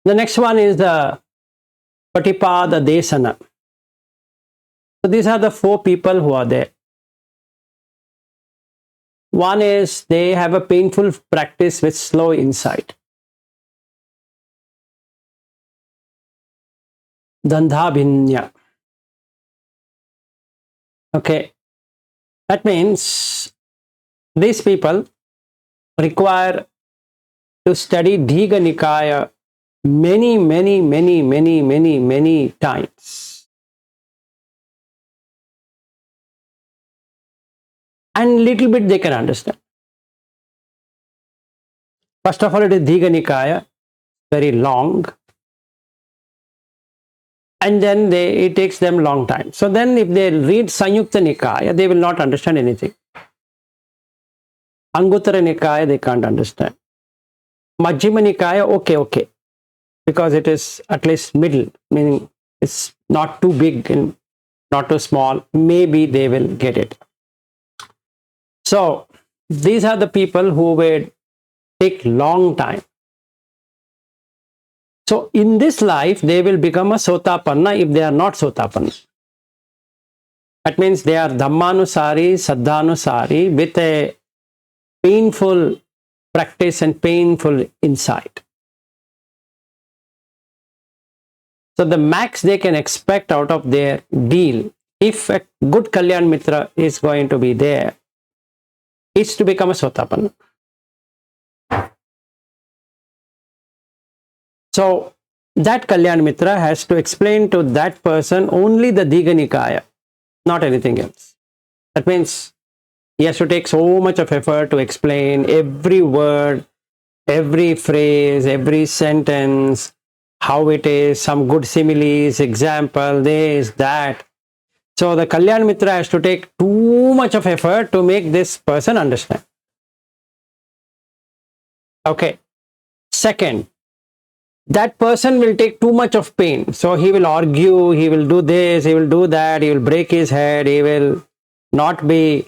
The next one is the Patipada Desana. So these are the 4 people who are there. One is they have a painful practice with slow insight. Dandhabhinya. Okay. That means these people require to study Dhiga Nikaya many times. And little bit they can understand. First of all, it is Dhiga Nikaya, very long. And then it takes them long time. So then if they read Sanyukta Nikaya, they will not understand anything. Anguttara Nikaya, they can't understand. Majjhima Nikaya, okay. Because it is at least middle, meaning it's not too big and not too small. Maybe they will get it. So these are the people who will take long time. So in this life, they will become a Sotapanna if they are not Sotapanna. That means they are Dhammanusari, Saddhanusari with a painful practice and painful insight. So the max they can expect out of their deal, if a good Kalyan Mitra is going to be there, is to become a Sotapanna. So that Kalyan Mitra has to explain to that person only the Dhiga Nikaya, not anything else. That means he has to take so much of effort to explain every word, every phrase, every sentence, how it is, some good similes, example, this, that. So the Kalyan Mitra has to take too much of effort to make this person understand. Okay. Second, that person will take too much of pain. So he will argue, he will do this, he will do that, he will break his head, he will not be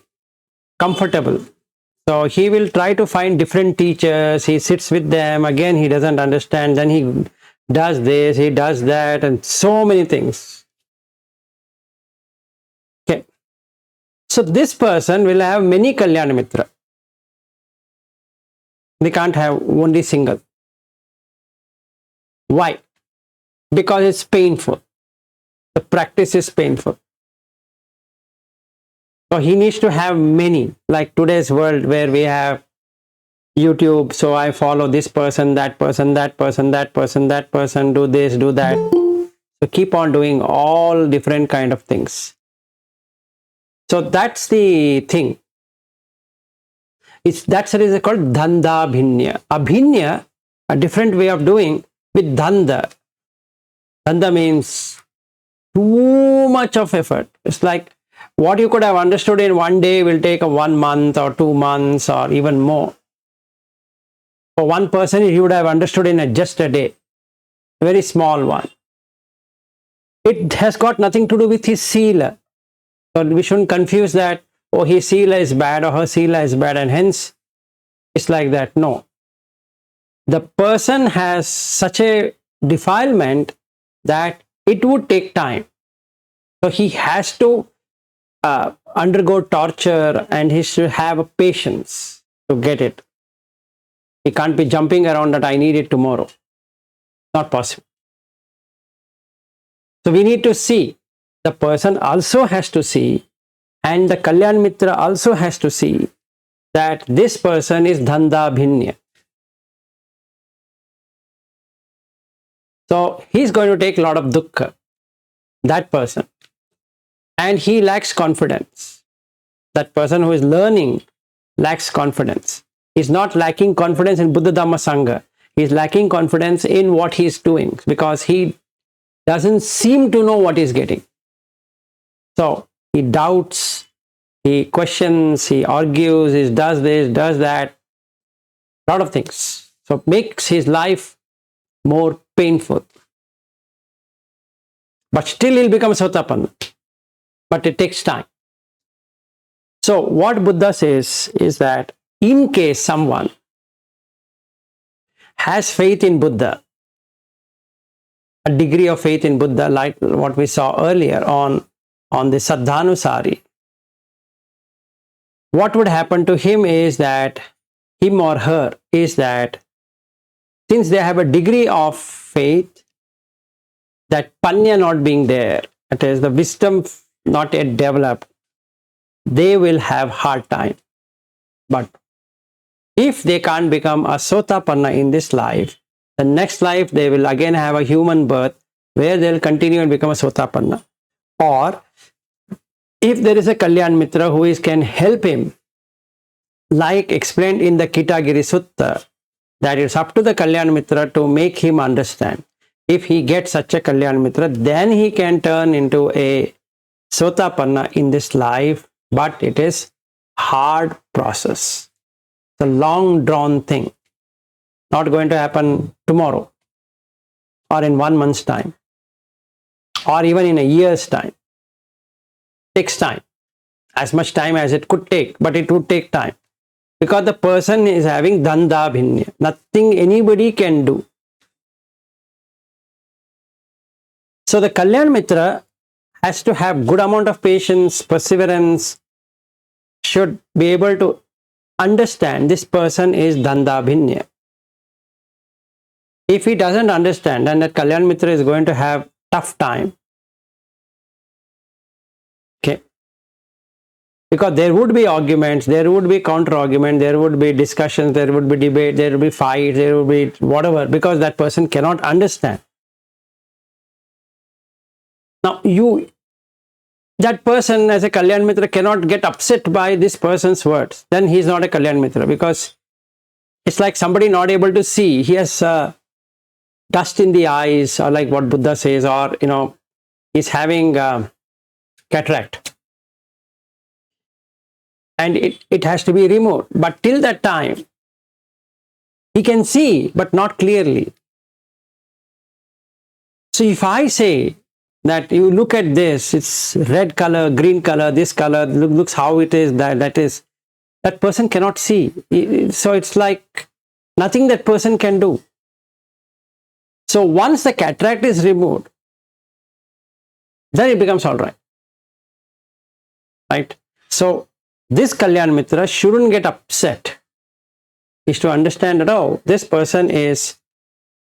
comfortable. So he will try to find different teachers, he sits with them, again he doesn't understand, then he does this, he does that, and so many things. Okay. So this person will have many Kalyana Mitra. They can't have only single. Why? Because it's painful. The practice is painful. So he needs to have many, like today's world where we have YouTube. So I follow this person, that person, that person, that person, that person, do this, do that. So keep on doing all different kind of things. So that's the thing. That's the reason called Dhanda Bhinya. Abhinya, a different way of doing with Dhanda. Dhanda means too much of effort. It's like what you could have understood in one day will take a 1 month or 2 months or even more. For one person, he would have understood in just a day. A very small one. It has got nothing to do with his sila. So we shouldn't confuse that, oh, his sila is bad or her sila is bad, and hence it's like that. No. The person has such a defilement that it would take time. So he has to undergo torture, and he should have a patience to get it. He can't be jumping around that I need it tomorrow. Not possible. So we need to see. The person also has to see, and the Kalyan Mitra also has to see that this person is Dhanda Bhinya. So he's going to take a lot of dukkha, that person. And he lacks confidence. That person who is learning lacks confidence. He's not lacking confidence in Buddha Dhamma Sangha. He's lacking confidence in what he's doing because he doesn't seem to know what he's getting. So he doubts, he questions, he argues, he does this, does that, a lot of things. So it makes his life more painful. But still he'll become Sotapanna. But it takes time. So what Buddha says is that in case someone has faith in Buddha a degree of faith in Buddha, like what we saw earlier on the Saddhanusari, what would happen to him is that, him or her, is that since they have a degree of faith, that panya not being there, that is the wisdom not yet developed, they will have hard time. But if they can't become a sotapanna in this life, the next life they will again have a human birth where they'll continue and become a sotapanna. Or if there is a Kalyan Mitra who can help him, like explained in the Kitagiri Sutta, that it's up to the Kalyan Mitra to make him understand. If he gets such a Kalyan Mitra, then he can turn into a sotapanna in this life, but it is hard process. It's a long drawn thing. Not going to happen tomorrow or in 1 month's time or even in a year's time. It takes time, as much time as it could take, but it would take time because the person is having danda bhinya. Nothing anybody can do. So the Kalyan Mitra has to have good amount of patience, perseverance, should be able to understand this person is danda bhinya. If he doesn't understand, then that Kalyan Mitra is going to have tough time. Okay. Because there would be arguments, there would be counter argument, there would be discussions, there would be debate, there would be fights, there would be whatever, because that person cannot understand. Now that person as a Kalyan Mitra cannot get upset by this person's words. Then he is not a Kalyan Mitra, because it's like somebody not able to see. He has dust in the eyes, or like what Buddha says, or he's having cataract. And it has to be removed. But till that time, he can see, but not clearly. So if I say that you look at this, it's red color, green color, this color, looks how it is, that person cannot see. So it's like nothing that person can do. So once the cataract is removed, then it becomes all right. Right? So this Kalyan Mitra shouldn't get upset. Is to understand that, oh, this person is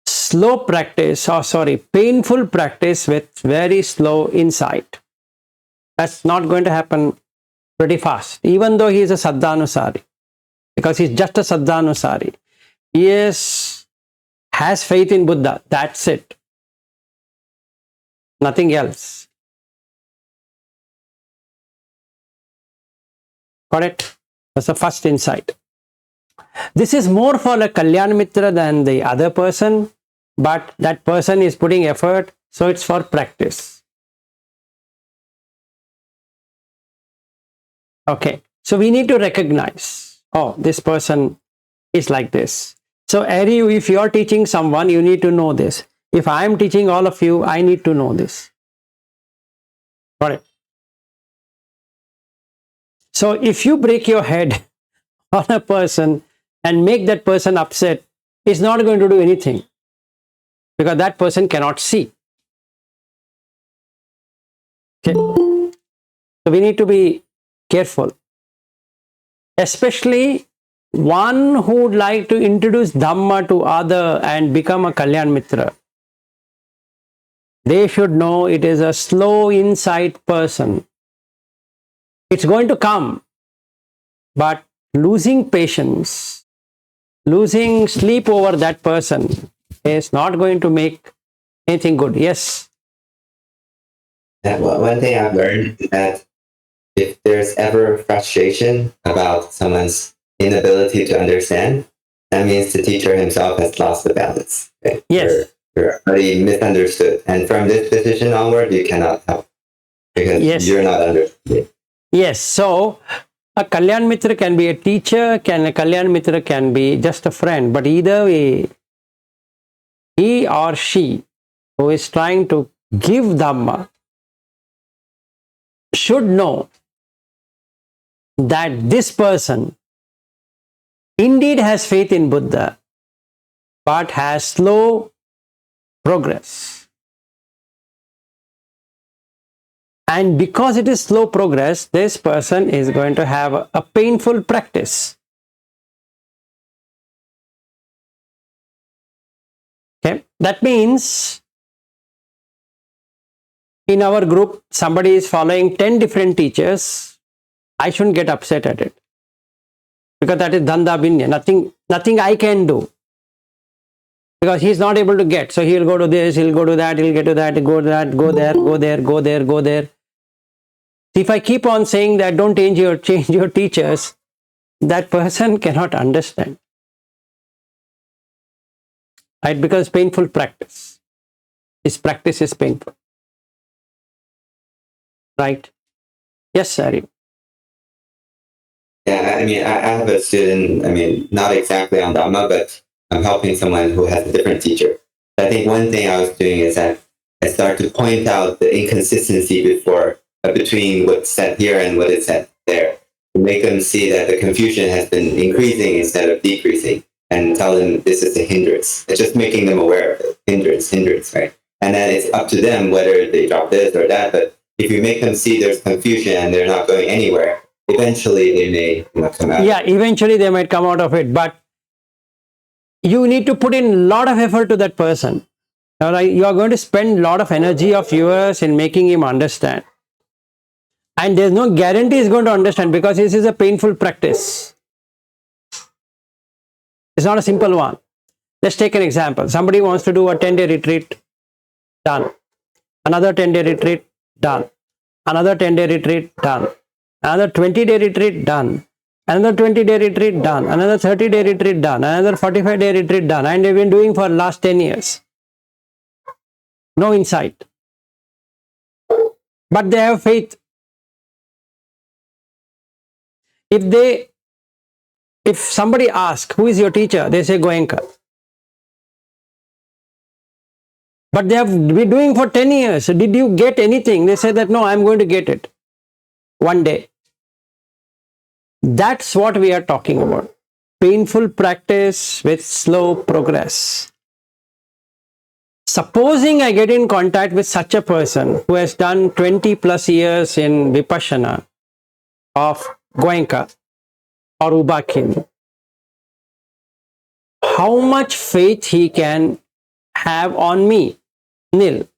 slow practice, painful practice with very slow insight. That's not going to happen pretty fast, even though he is a Saddhanusari, because he's just a Saddhanusari. He has faith in Buddha. That's it. Nothing else. Got it? That's the first insight. This is more for a Kalyan Mitra than the other person, but that person is putting effort, so it's for practice. Okay, so we need to recognize, oh, this person is like this. So if you are teaching someone, you need to know this. If I am teaching all of you, I need to know this. Got it? So if you break your head on a person and make that person upset, it's not going to do anything, because that person cannot see. Okay? So we need to be careful. Especially one who would like to introduce Dhamma to other and become a Kalyan Mitra. They should know it is a slow insight person. It's going to come, but losing patience, losing sleep over that person is not going to make anything good. Yes? One thing I've learned is that if there's ever frustration about someone's inability to understand, that means the teacher himself has lost the balance. Okay? Yes. You're already misunderstood. And from this position onward, you cannot help, because you're not understood. Yes. So a Kalyan Mitra can be a teacher, a Kalyan Mitra can be just a friend, but either way, he or she who is trying to give Dhamma should know that this person indeed has faith in Buddha, but has slow progress. And because it is slow progress, this person is going to have a painful practice. Okay, that means in our group, somebody is following 10 different teachers. I shouldn't get upset at it, because that is Dhanda Binya. Nothing I can do, because he's not able to get. So he'll go to this, he'll go to that, he'll get to that, go to that, go there, go there, go there, go there. If I keep on saying that don't change your teachers, that person cannot understand. Right? Because painful practice. His practice is painful. Right? Yes, Sari. Yeah, I mean, I have a student, I mean, not exactly on Dhamma, but I'm helping someone who has a different teacher. I think one thing I was doing is that I started to point out the inconsistency between what's said here and what is said there, to make them see that the confusion has been increasing instead of decreasing, and tell them this is a hindrance. It's just making them aware of it. Hindrance, right? And then it's up to them whether they drop this or that. But if you make them see there's confusion and they're not going anywhere, eventually they may come out. Yeah, eventually they might come out of it, but you need to put in a lot of effort to that person. You are going to spend a lot of energy of yours in making him understand. And there's no guarantee he's going to understand, because this is a painful practice. It's not a simple one. Let's take an example. Somebody wants to do a 10-day retreat, done. Another 10-day retreat, done. Another 10-day retreat, done. Another 20-day retreat, done. Another 20-day retreat, done. Another 30-day retreat, done. Another 45-day retreat, done. And they've been doing for the last 10 years. No insight. But they have faith. If somebody asks, who is your teacher? They say Goenka. But they have been doing for 10 years. Did you get anything? They say that, no, I'm going to get it one day. That's what we are talking about. Painful practice with slow progress. Supposing I get in contact with such a person who has done 20 plus years in Vipassana of Goenka or Ubakin, how much faith he can have on me? Nil.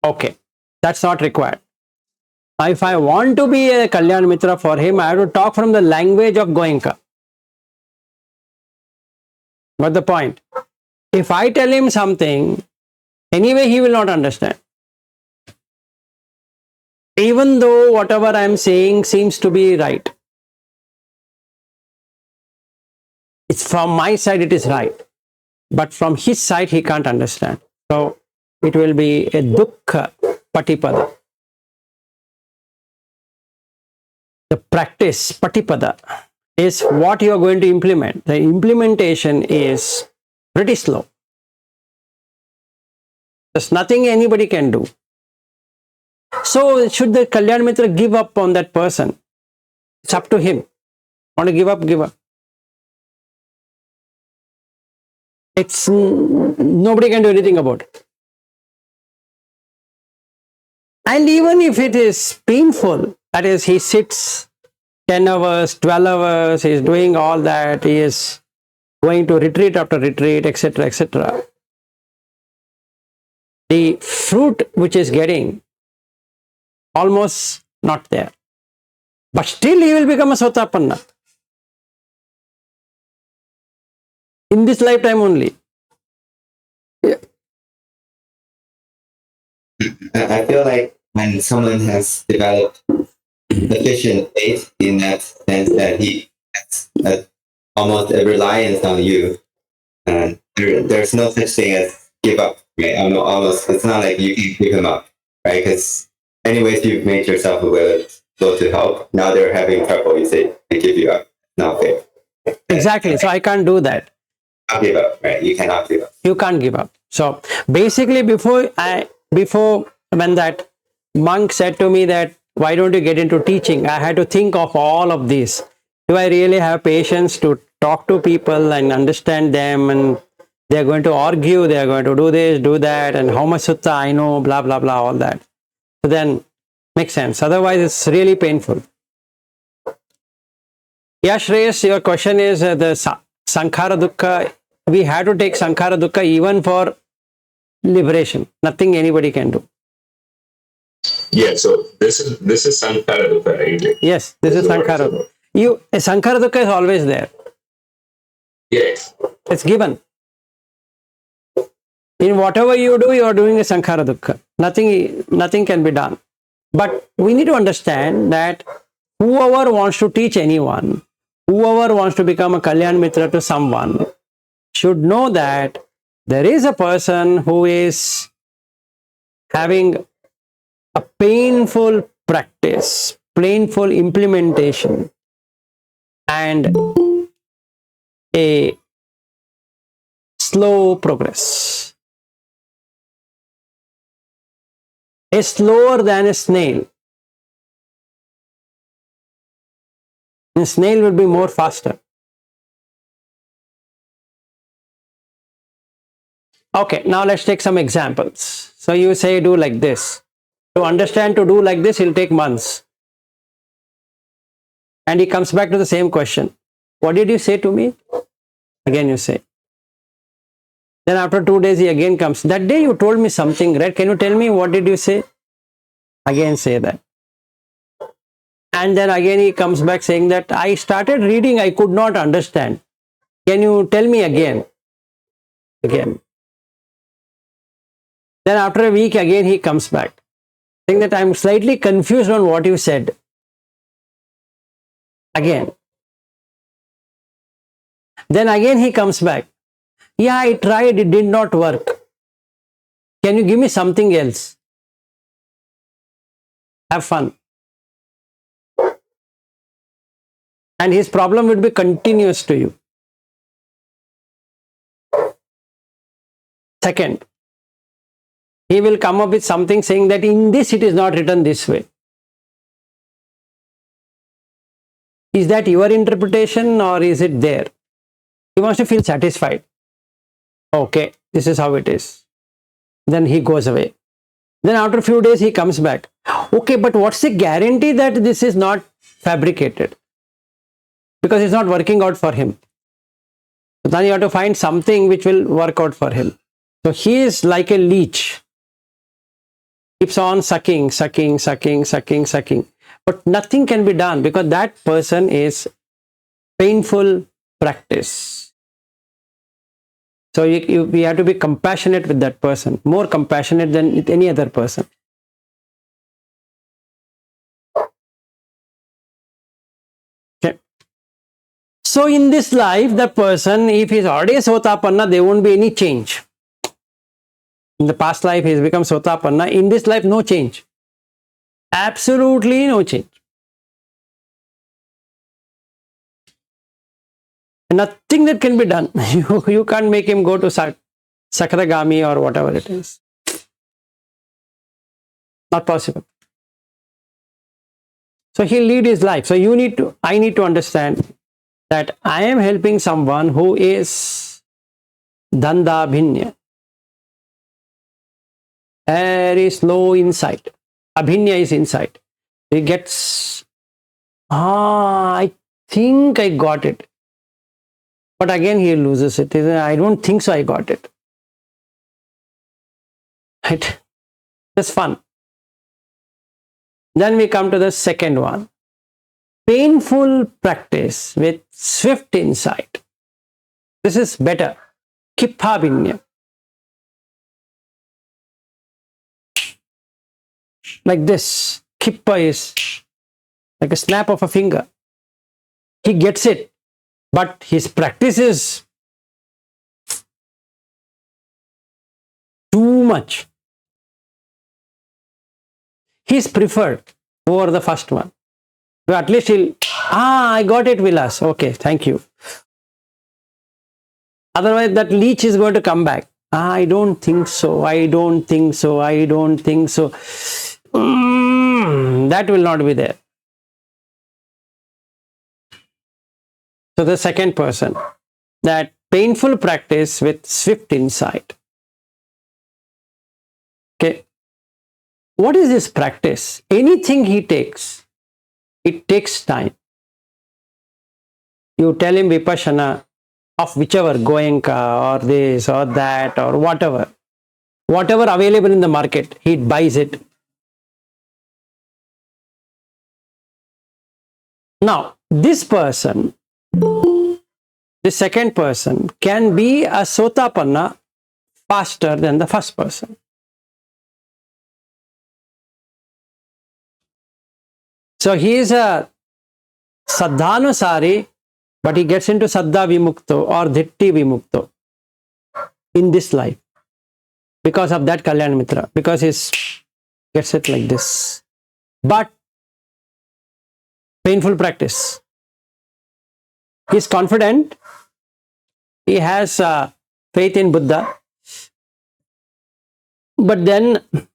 Okay, that's not required. If I want to be a Kalyan Mitra for him, I have to talk from the language of Goenka. What's the point? If I tell him something, anyway he will not understand. Even though whatever I am saying seems to be right. It's from my side it is right. But from his side he can't understand. So it will be a dukkha patipada. The practice, patipada, is what you are going to implement. The implementation is pretty slow. There's nothing anybody can do. So should the Kalyan Mitra give up on that person? It's up to him. Want to give up, give up. It's nobody can do anything about it. And even if it is painful, that is, he sits 10 hours, 12 hours, he is doing all that, he is going to retreat after retreat, etc., etc. The fruit which is getting, almost not there. But still he will become a Sotapanna. In this lifetime only. Yeah. I feel like when someone has developed sufficient faith in that sense that he has almost a reliance on you, there's no such thing as give up, right? Almost, it's not like you can give him up, right? Because anyways, you've made yourself available to help. Now they're having trouble. You say, I give you up. Not fair. Exactly. So I can't do that. I'll give up, right? You cannot give up. You can't give up. So basically, before when that monk said to me that, why don't you get into teaching? I had to think of all of this. Do I really have patience to talk to people and understand them? And they're going to argue, they're going to do this, do that, and how much sutta I know, blah, blah, blah, all that. So then makes sense. Otherwise, it's really painful. Yeah, Shreyas, your question is Sankhara Dukkha. We had to take Sankhara Dukkha even for liberation. Nothing anybody can do. Yeah, so this is Sankhara Dukkha, right? Like, yes, this is Sankhara Dukkha. Sankhara Dukkha is always there. Yes. It's given. In whatever you do, you are doing a Sankhara Dukkha. Nothing can be done. But we need to understand that whoever wants to teach anyone, whoever wants to become a Kalyan Mitra to someone, should know that there is a person who is having a painful practice, painful implementation, and a slow progress. A slower than a snail. A snail would be more faster. Okay, now let's take some examples. So you say do like this. To understand to do like this, it'll take months. And he comes back to the same question. What did you say to me? Again you say. Then after 2 days, he again comes. That day you told me something, right? Can you tell me what did you say? Again say that. And then again he comes back saying that I started reading, I could not understand. Can you tell me again? Again. Then after a week again he comes back saying that I'm slightly confused on what you said. Again. Then again he comes back. Yeah, I tried, it did not work. Can you give me something else? Have fun. And his problem would be continuous to you. Second, he will come up with something saying that in this it is not written this way. Is that your interpretation or is it there? He wants to feel satisfied. Okay, this is how it is. Then he goes away. Then after a few days he comes back. Okay, but what's the guarantee that this is not fabricated? Because it's not working out for him. So then you have to find something which will work out for him. So he is like a leech. Keeps on sucking. But nothing can be done because that person is painful practice. So we have to be compassionate with that person, more compassionate than with any other person. Okay. So in this life, the person, if he is already a Sotapanna, there won't be any change. In the past life, he has become Sotapanna. In this life, no change. Absolutely no change. Nothing that can be done. You can't make him go to Sakadagami or whatever it is. Not possible. So he'll lead his life. So I need to understand that I am helping someone who is Danda Bhinya. Very slow insight. Abhinya is insight. He gets, I think I got it. But again he loses it. I don't think so I got it. Right? It's fun. Then we come to the second one. Painful practice with swift insight. This is better. Kippabhinya. Like this. Kippa is like a snap of a finger. He gets it. But his practice is too much. He's preferred over the first one. So at least he'll, I got it, Vilas. Okay, thank you. Otherwise, that leech is going to come back. I don't think so. I don't think so. I don't think so. That will not be there. So the second person, that painful practice with swift insight. Okay. what is this practice? Anything he takes, it takes time. You tell him Vipassana of whichever, Goenka or this or that or whatever available in the market, he buys it. Now, this person, the second person, can be a Sotapanna faster than the first person. So he is a Saddhanusari, but he gets into Saddha Vimukto or Dhitti Vimukto in this life because of that Kalyan Mitra, because he gets it like this. But painful practice. He is confident. He has faith in Buddha. But then he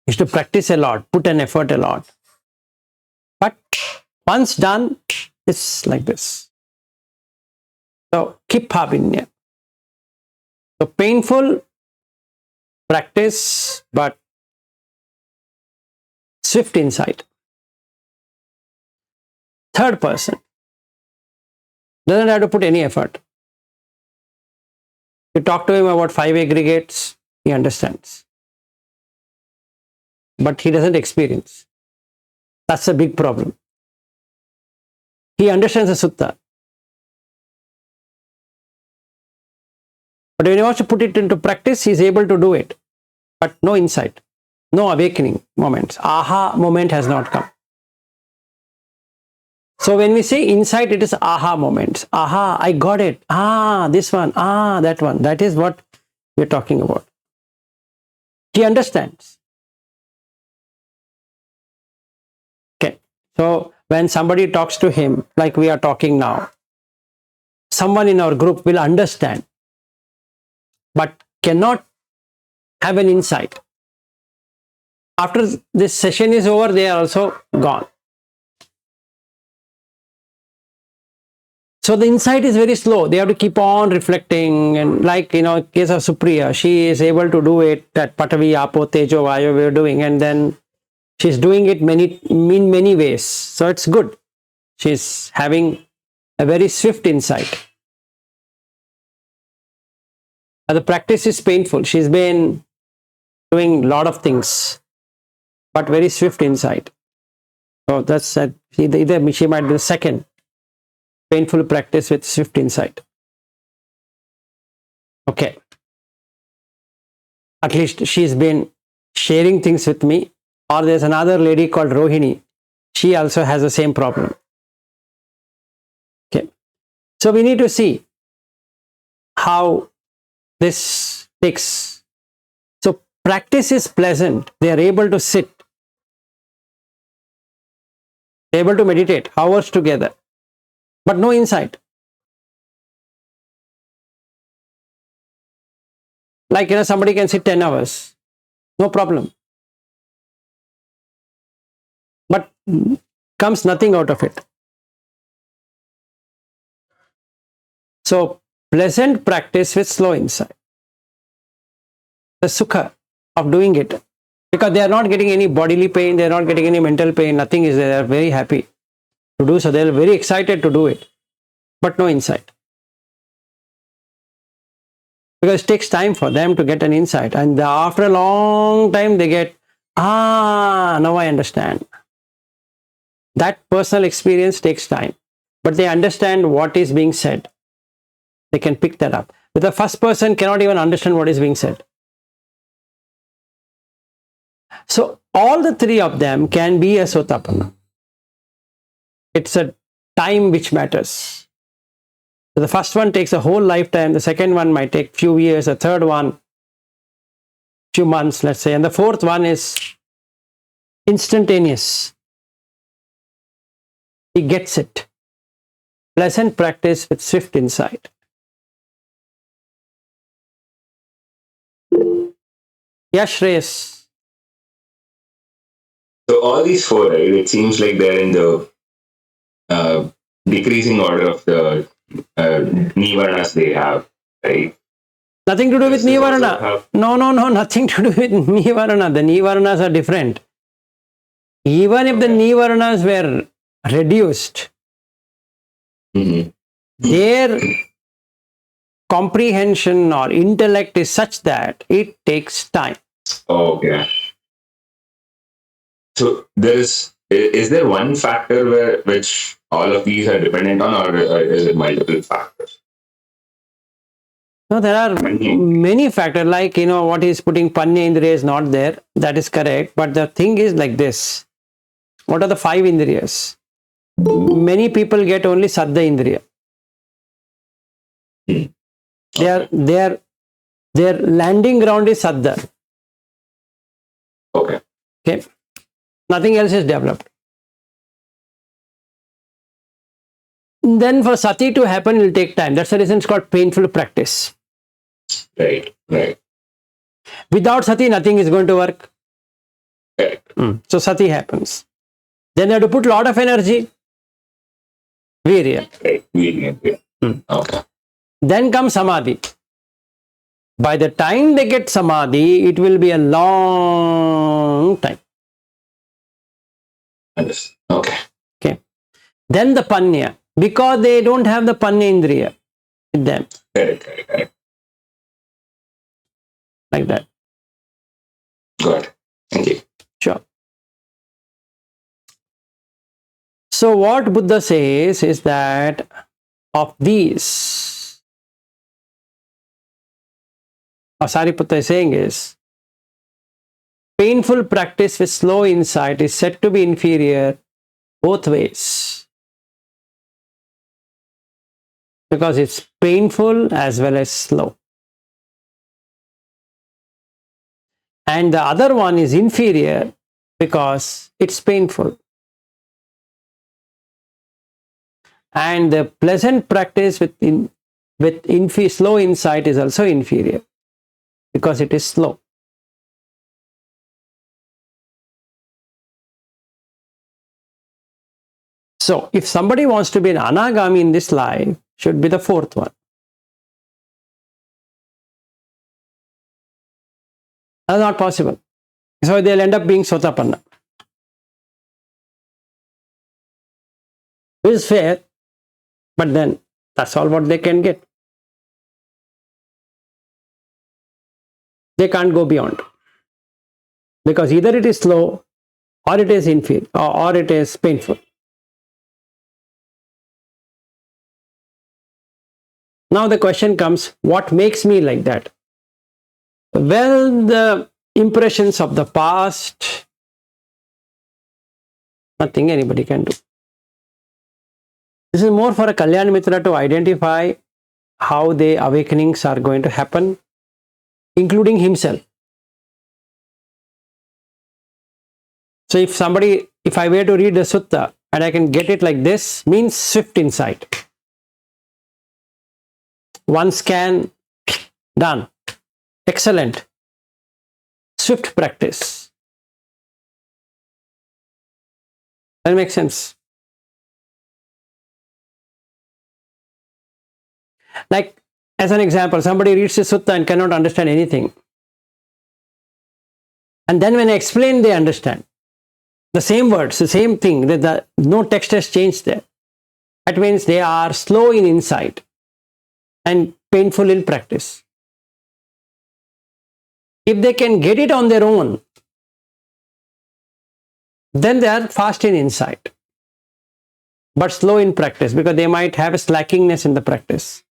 has to practice a lot, put an effort a lot. But once done, it's like this. So, Kippavinya. So, painful practice, but swift insight. Third person doesn't have to put any effort. You talk to him about 5 aggregates, he understands. But he doesn't experience. That's a big problem. He understands the sutta. But when he wants to put it into practice, he is able to do it. But no insight, no awakening moments. Aha moment has not come. So when we say insight, it is aha moments. Aha, I got it. Ah, this one. Ah, that one. That is what we're talking about. He understands. Okay. So when somebody talks to him, like we are talking now, someone in our group will understand, but cannot have an insight. After this session is over, they are also gone. So the insight is very slow. They have to keep on reflecting, and like, case of Supriya, she is able to do it, that Patavi, Apo, Tejo, Vayu we are doing, and then she's doing it in many ways. So it's good. She's having a very swift insight. The practice is painful. She's been doing a lot of things, but very swift insight. So that's either she might be the second. Painful practice with swift insight. Okay. At least she's been sharing things with me. Or there's another lady called Rohini. She also has the same problem. Okay. So we need to see how this takes. So practice is pleasant. They are able to sit. They're able to meditate hours together. But no insight. Like, somebody can sit 10 hours. No problem. But comes nothing out of it. So, pleasant practice with slow insight. The sukha of doing it. Because they are not getting any bodily pain, they are not getting any mental pain, nothing is there. They are very happy to do so. They are very excited to do it. But no insight. Because it takes time for them to get an insight. And after a long time, they get, now I understand. That personal experience takes time. But they understand what is being said. They can pick that up. But the first person cannot even understand what is being said. So all the three of them can be a Sotapanna. It's a time which matters. So the first one takes a whole lifetime. The second one might take few years. The third one, few months, let's say. And the fourth one is instantaneous. He gets it. Pleasant practice with swift insight. Yes, Shreyas. So all these four, right? It seems like they're in the decreasing order of the nivarnas they have, right? Nothing to do with Does this also Nivarana. have- No, nothing to do with Nivarana. The Nivaranas are different. Even if the Nivaranas were reduced, Mhm. their comprehension or intellect is such that it takes time. Okay. So is there one factor which all of these are dependent on, or is it multiple factors? No, there are many factors, like, what is putting Panya Indriya is not there. That is correct. But the thing is like this. What are the 5 Indriyas? Many people get only Saddha Indriya. Their landing ground is Saddha. Okay. Okay. Nothing else is developed. Then for Sati to happen, it will take time. That's the reason it's called painful practice. Right. Without Sati, nothing is going to work. Correct. So Sati happens. Then you have to put a lot of energy. Virya. Right. Okay. Then comes Samadhi. By the time they get Samadhi, it will be a long time. Okay. Then the Panya. Because they don't have the Panya Indriya with them. Correct. Like that. Good. Thank you. Sure. So what Buddha says is that of these, or Sariputta is saying is, painful practice with slow insight is said to be inferior both ways. Because it's painful as well as slow. And the other one is inferior because it's painful. And the pleasant practice with slow insight is also inferior because it is slow. So if somebody wants to be an anagami in this life, should be the 4th one. That's not possible. So they'll end up being Sotapanna. Which is fair, but then that's all what they can get. They can't go beyond. Because either it is slow, or it is inferior, or it is painful. Now the question comes, what makes me like that? Well, the impressions of the past, nothing anybody can do. This is more for a Kalyan Mitra to identify how the awakenings are going to happen, including himself. So if I were to read the sutta and I can get it like this, means swift insight. One scan, done. Excellent. Swift practice. That makes sense. Like, as an example, somebody reads the sutta and cannot understand anything. And then when I explain, they understand. The same words, the same thing, no text has changed there. That means they are slow in insight and painful in practice. If they can get it on their own, then they are fast in insight, but slow in practice because they might have a slackingness in the practice.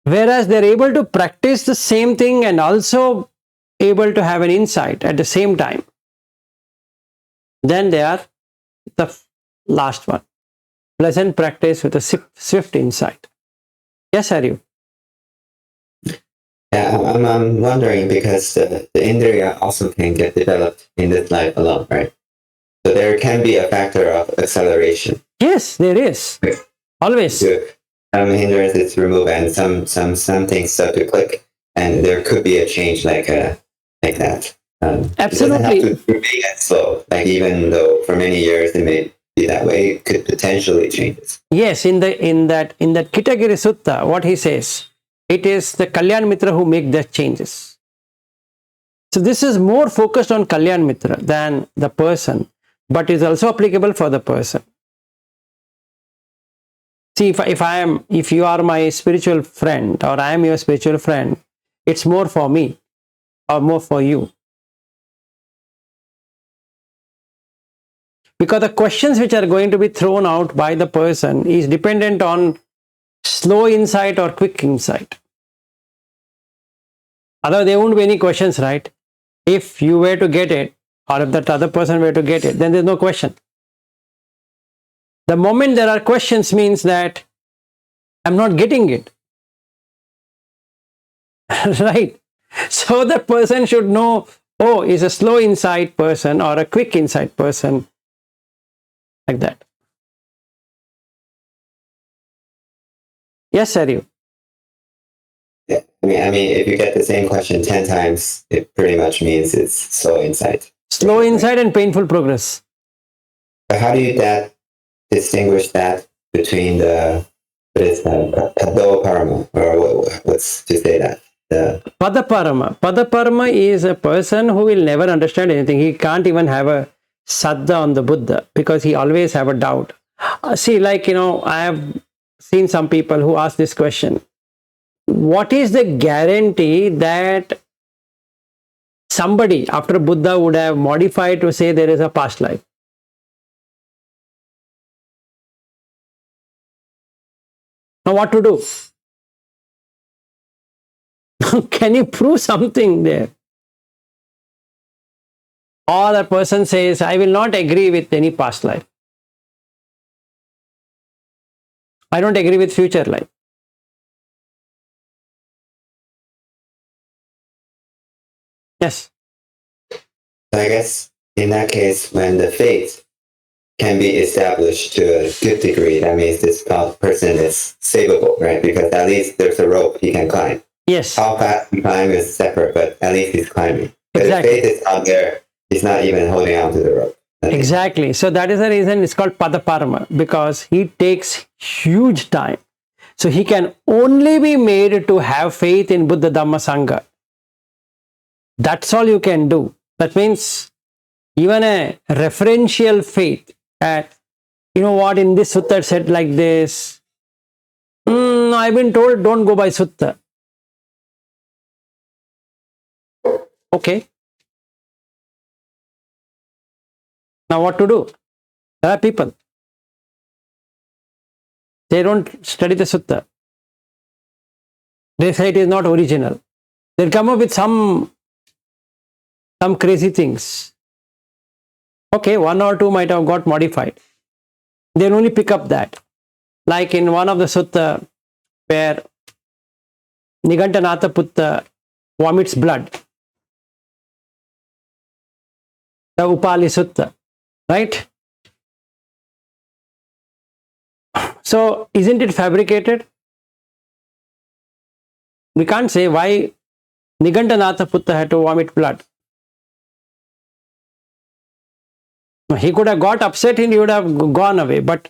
Whereas they're able to practice the same thing and also able to have an insight at the same time, then they are the last one. Pleasant practice with a swift insight. Yes, Haryu? Yeah, I'm wondering because the Indriya also can get developed in this life alone, right? So there can be a factor of acceleration. Yes, there is. Right. Always. Some hindrances removed and some things start to click, and there could be a change like that. Absolutely. It doesn't have to be that slow. Like even though for many years it may be that way, it could potentially change. Yes, in that Kitagiri Sutta, what he says, it is the Kalyan Mitra who make the changes. So this is more focused on Kalyan Mitra than the person, but is also applicable for the person. See, if you are my spiritual friend, or I am your spiritual friend, it's more for me or more for you. Because the questions which are going to be thrown out by the person is dependent on slow insight or quick insight. Otherwise, there won't be any questions, right? If you were to get it, or if that other person were to get it, then there's no question. The moment there are questions means that I'm not getting it. Right? So the person should know, oh, is a slow insight person or a quick insight person, like that. Yes, Saryu. Yeah. I mean, if you get the same question 10 times, it pretty much means it's slow insight. Slow insight and painful progress. But how do you distinguish that between the Padoparama, or what's to say that? Padaparama is a person who will never understand anything. He can't even have a saddha on the Buddha because he always have a doubt. See, like, I have seen some people who ask this question. What is the guarantee that somebody after Buddha would have modified to say there is a past life? Now what to do? Can you prove something there? Or a person says, I will not agree with any past life. I don't agree with future life. Yes. I guess in that case, when the faith can be established to a good degree, that means this person is savable, right? Because at least there's a rope he can climb. Yes. How fast he climbs is separate, but at least he's climbing. But exactly. If faith is out there, he's not even holding on to the rope. Exactly. So that is the reason it's called Padaparama, because he takes huge time. So he can only be made to have faith in Buddha Dhamma Sangha. That's all you can do. That means even a referential faith at, you know what, in this sutta it said like this. I've been told don't go by sutta. Okay. Now what to do? There are people. They don't study the sutta. They say it is not original. They'll come up with some crazy things. Okay, one or two might have got modified. They'll only pick up that. Like in one of the sutta where Nigantanatha Putta vomits blood. The Upali Sutta. Right? So, isn't it fabricated? We can't say why Nigantanatha Putta had to vomit blood. He could have got upset and he would have gone away. But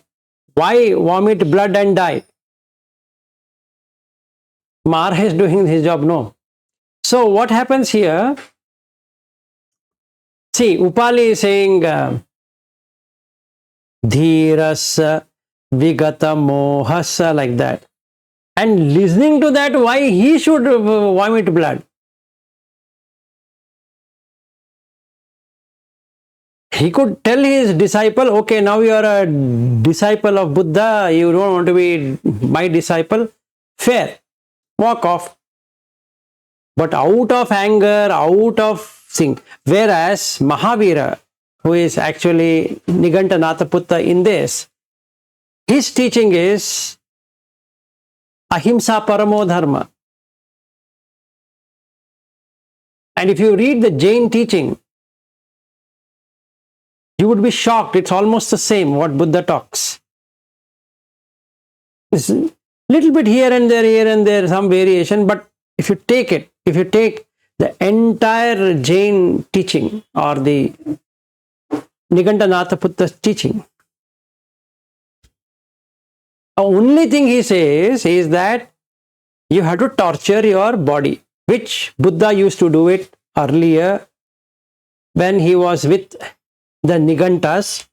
why vomit blood and die? Maharaj is doing his job, no. So what happens here? See, Upali is saying, Dhirasa Vigata Mohasa, like that. And listening to that, why he should vomit blood? He could tell his disciple, okay, now you are a disciple of Buddha, you don't want to be my disciple, fair, walk off. But out of anger, out of thing. Whereas Mahavira, who is actually Nigantanatha Putta in this, his teaching is Ahimsa Paramo Dharma. And if you read the Jain teaching, you would be shocked. It's almost the same what Buddha talks. It's a little bit here and there, some variation. But if you take it, if you take the entire Jain teaching or the Nigantanatha Putta's teaching, the only thing he says is that You have to torture your body, which Buddha used to do it earlier when he was with the Nigantas.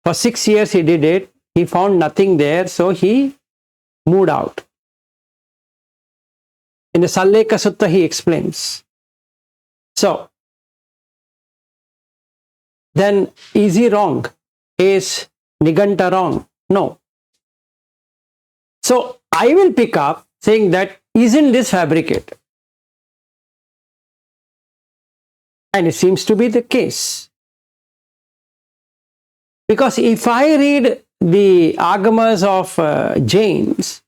For 6 years he did it. He found nothing there, so he moved out. In the Salleka Sutta he explains. So, then is he wrong? Is Niganta wrong? No. So, I will pick up saying that isn't this fabricated? And it seems to be the case. Because if I read the Agamas of Jains,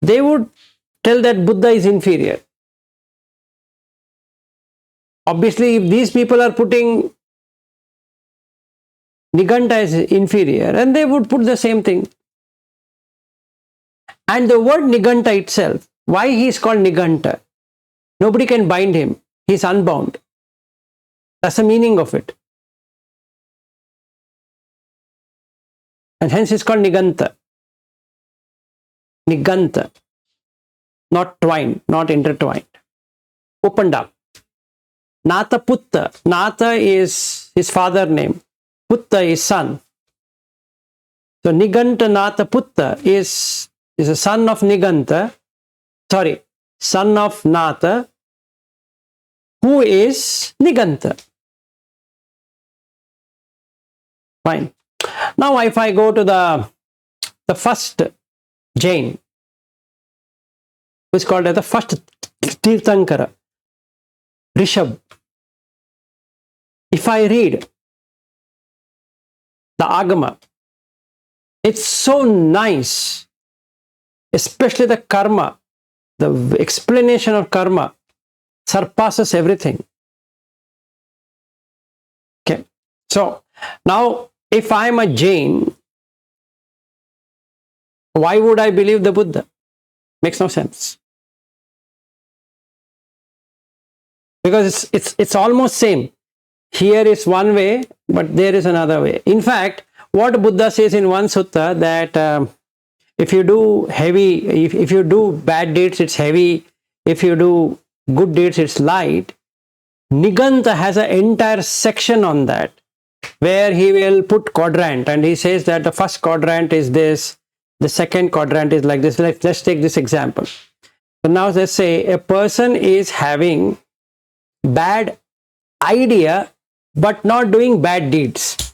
they would tell that Buddha is inferior. Obviously, if these people are putting Niganta as inferior, and they would put the same thing. And the word Niganta itself, why he is called Niganta? Nobody can bind him. He is unbound. That's the meaning of it. And hence it's called Niganta. Niganta. Not twined, not intertwined. Opened up. Nata Putta. Nata is his father name. Putta is son. So Niganta Nata Putta is a son of Niganta. Sorry, son of Nata, who is Niganta. Fine. Now if I go to the first Jain, who is called as the first Tirthankara, Rishabh. If I read the Agama, it's so nice, especially the karma, the explanation of karma surpasses everything. Okay, so now if I am a Jain, why would I believe the Buddha? Makes no sense. Because it's almost same. Here is one way, but there is another way. In fact, what Buddha says in one sutta, that if you do if you do bad deeds, it's heavy. If you do good deeds, it's light. Niganta has an entire section on that, where he will put quadrant, and he says that the first quadrant is this, the second quadrant is like this. Let's take this example. So now let's say a person is having bad idea but not doing bad deeds.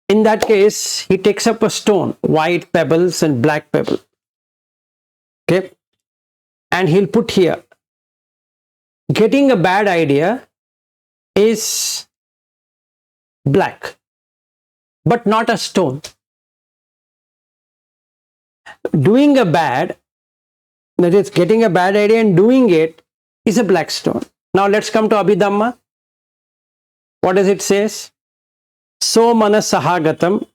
In that case, he takes up a stone, white pebbles and black pebble. Okay, and he'll put here. Getting a bad idea is black, but not a stone. Doing a bad, that is getting a bad idea and doing it, is a black stone. Now let's come to Abhidhamma. What does it say? So manasahagatam,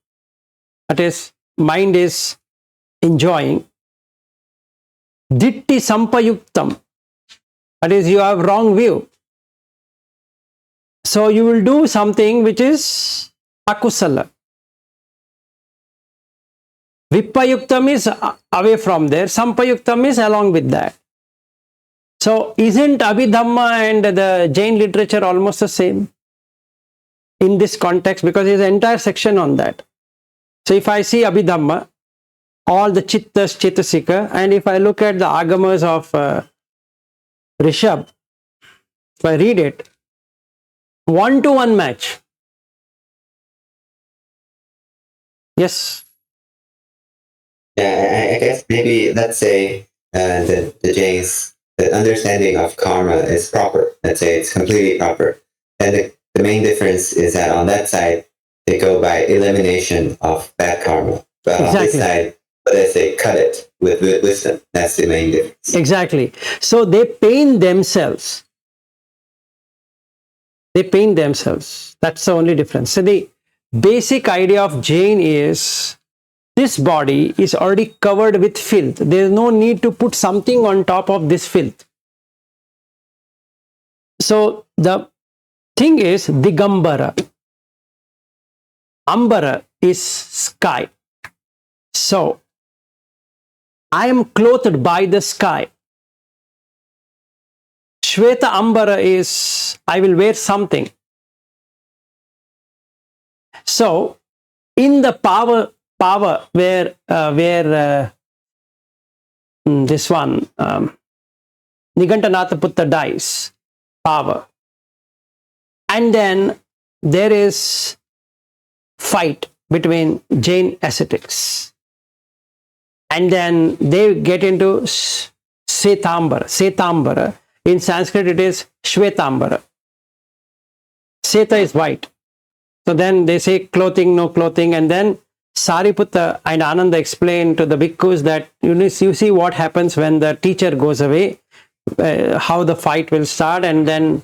that is, mind is enjoying. Ditti sampayuktam, that is, you have wrong view. So you will do something which is akusala. Vipayuktam is away from there. Sampayuktam is along with that. So isn't Abhidhamma and the Jain literature almost the same in this context? Because there's an entire section on that. So if I see Abhidhamma, all the Chittas, Chetasika, and if I look at the Agamas of Rishabh, if I read it, 1-to-1 match. Yes. Yeah, I guess maybe let's say the Jains, the understanding of karma is proper. Let's say it's completely proper. And the main difference is that on that side, they go by elimination of bad karma. But on this side, let's say cut it with wisdom. That's the main difference. Exactly. So they pain themselves. They pain themselves. That's the only difference. So the basic idea of Jain is this body is already covered with filth. There is no need to put something on top of this filth. So the thing is Digambara. Ambara is sky. So I am clothed by the sky. Shweta Ambara is, I will wear something. So, in the power where this one, Nigantanatha Putta dies, power. And then there is fight between Jain ascetics. And then they get into Setambara. In Sanskrit, it is Shvetambara. Seta is white. So then they say clothing, no clothing. And then Sariputta and Ananda explain to the bhikkhus that you see what happens when the teacher goes away, how the fight will start. And then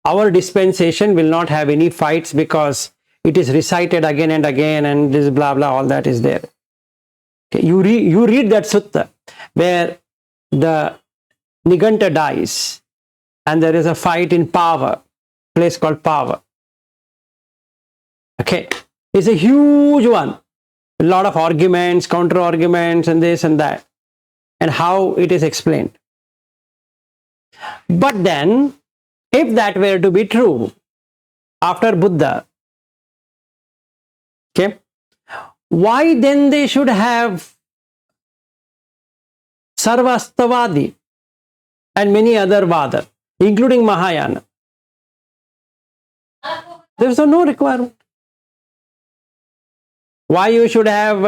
our dispensation will not have any fights because it is recited again and again, and this blah blah, all that is there. Okay. You read that sutta where the Niganta dies and there is a fight in Pava, place called Pava. Okay, it's a huge one. A lot of arguments, counter arguments, and this and that, and how it is explained. But then, if that were to be true after Buddha, okay, why then they should have Sarvastavadi and many other Vada, including Mahayana? There is no requirement. Why you should have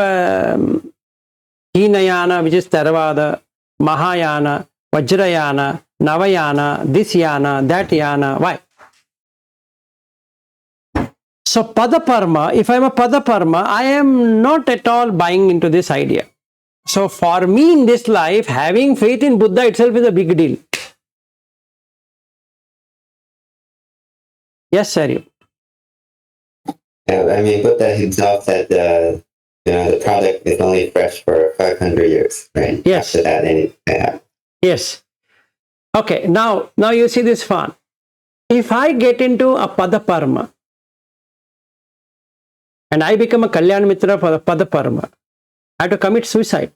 Hinayana, which is Theravada, Mahayana, Vajrayana, Navayana, this yana, that yana? Why? So Padaparma, if I am a Padaparma, I am not at all buying into this idea. So for me in this life, having faith in Buddha itself is a big deal. Yes, sir. I mean, Buddha himself said the product is only fresh for 500 years, right? Yes. After that, anything can happen. Yes. Okay, now you see this fun. If I get into a Padaparma and I become a Kalyan Mitra for the Padaparma, I have to commit suicide.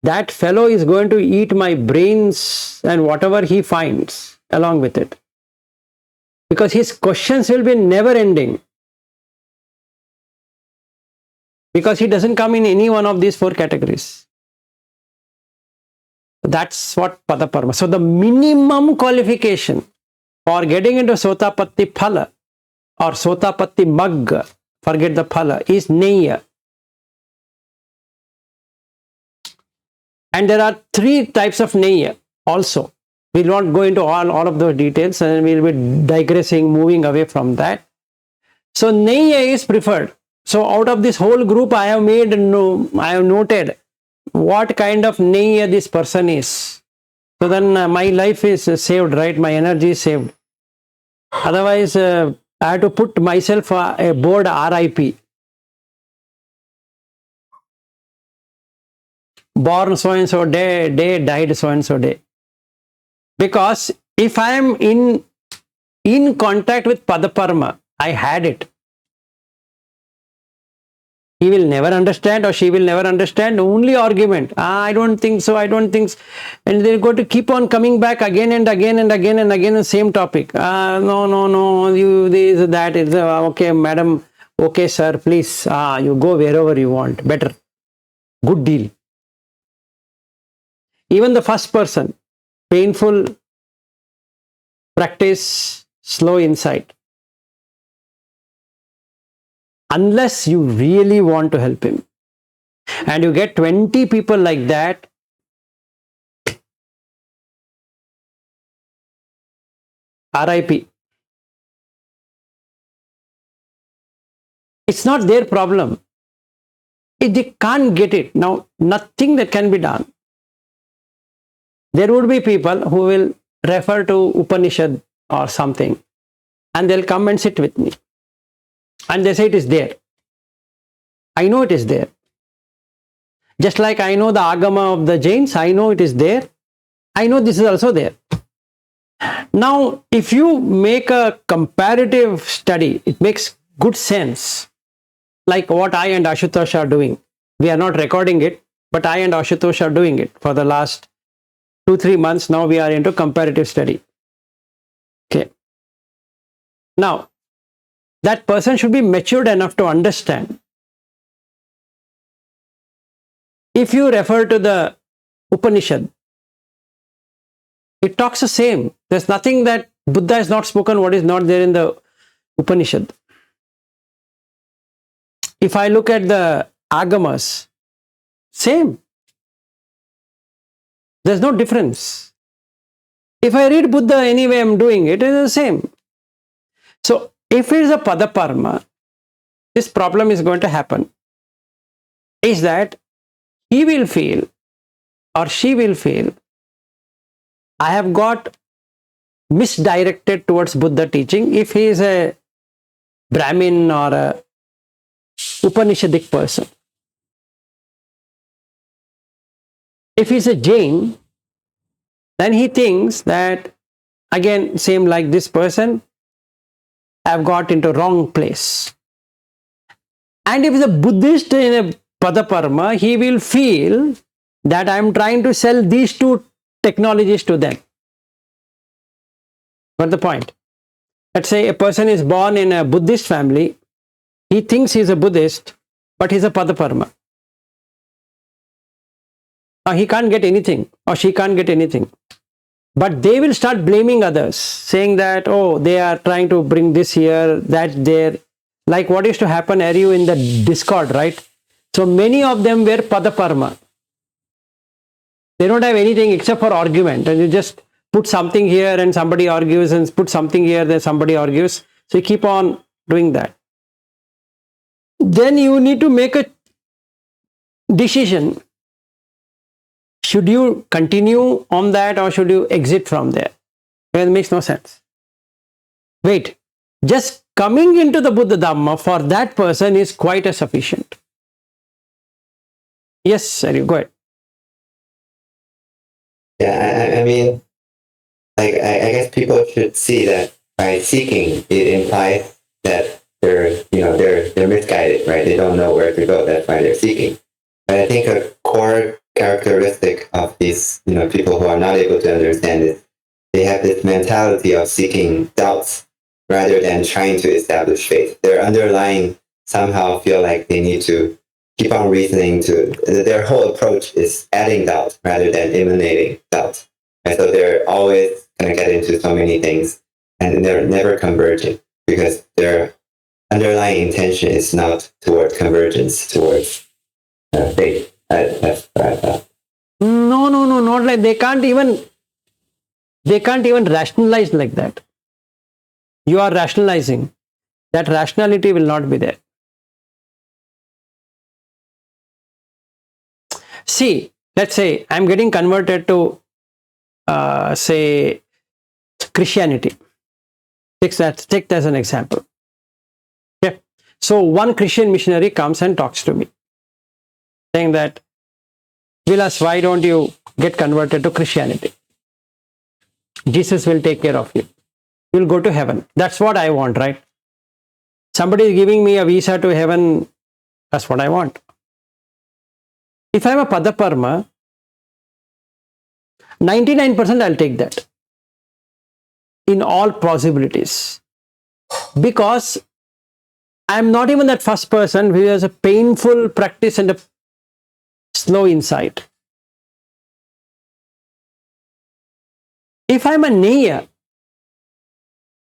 That fellow is going to eat my brains and whatever he finds along with it. Because his questions will be never ending. Because he doesn't come in any one of these four categories. That's what Padaparma. So the minimum qualification for getting into Sotapatti Phala or Sotapatti Magga, forget the Phala, is Neya. And there are three types of Neya also. We will not go into all of those details, and we will be digressing, moving away from that. So Neya is preferred. So out of this whole group, I have noted what kind of Neya this person is. So then my life is saved, right? My energy is saved. Otherwise, I have to put myself a board RIP. Born so and so day, died so and so day. Because if I am in contact with Padaparma, I had it. He will never understand or she will never understand. Only argument. I don't think so. I don't think so. And they're going to keep on coming back again and again and again and again the same topic. No. You this that is okay, madam. Okay, sir. Please. You go wherever you want. Better. Good deal. Even the first person, painful practice, slow insight. Unless you really want to help him. And you get 20 people like that, RIP. It's not their problem. They can't get it. Now, nothing that can be done. There would be people who will refer to Upanishad or something, and they'll come and sit with me. And they say it is there. I know it is there. Just like I know the Agama of the Jains, I know it is there. I know this is also there. Now, if you make a comparative study, it makes good sense. Like what I and Ashutosh are doing. We are not recording it, but I and Ashutosh are doing it for the last 2-3 months. Now we are into comparative study. Okay. Now, that person should be matured enough to understand. If you refer to the Upanishad, it talks the same. There's nothing that Buddha has not spoken what is not there in the Upanishad. If I look at the Agamas, same. There's no difference. If I read Buddha anyway, I'm doing it, it is the same. So, if it is a Padaparma, this problem is going to happen. Is that he will feel or she will feel, I have got misdirected towards Buddha teaching if he is a Brahmin or a Upanishadic person. If he's a Jain, then he thinks that, again, same like this person, I've got into wrong place. And if he's a Buddhist in a Padaparma, he will feel that I'm trying to sell these two technologies to them. What's the point? Let's say a person is born in a Buddhist family, he thinks he's a Buddhist, but he's a Padaparma. Now he can't get anything, or she can't get anything. But they will start blaming others, saying that, oh, they are trying to bring this here, that there. Like what used to happen, are you in the Discord, right? So many of them were Padaparma. They don't have anything except for argument. And you just put something here and somebody argues, and put something here, then somebody argues. So you keep on doing that. Then you need to make a decision. Should you continue on that or should you exit from there? It makes no sense. Wait, just coming into the Buddha Dhamma for that person is quite a sufficient. Yes, sir, you go ahead. Yeah, I mean, like I guess people should see that by seeking, it implies that they're misguided, right? They don't know where to go. That's why they're seeking. But I think a core characteristic of these, people who are not able to understand is they have this mentality of seeking doubts rather than trying to establish faith. Their underlying somehow feel like they need to keep on reasoning their whole approach is adding doubt rather than eliminating doubt. And so they're always going to get into so many things and they're never converging because their underlying intention is not towards convergence, towards faith. That's what I thought. No, not like they can't even rationalize like that. You are rationalizing. That rationality will not be there. See, let's say I'm getting converted to, say, Christianity. Take that as an example. Okay. So one Christian missionary comes and talks to me, saying that, Vilas, why don't you get converted to Christianity? Jesus will take care of you. You'll go to heaven. That's what I want, right? Somebody is giving me a visa to heaven. That's what I want. If I'm a Padaparma, 99% I'll take that in all possibilities. Because I'm not even that first person who has a painful practice and a slow insight. If I'm a Neya,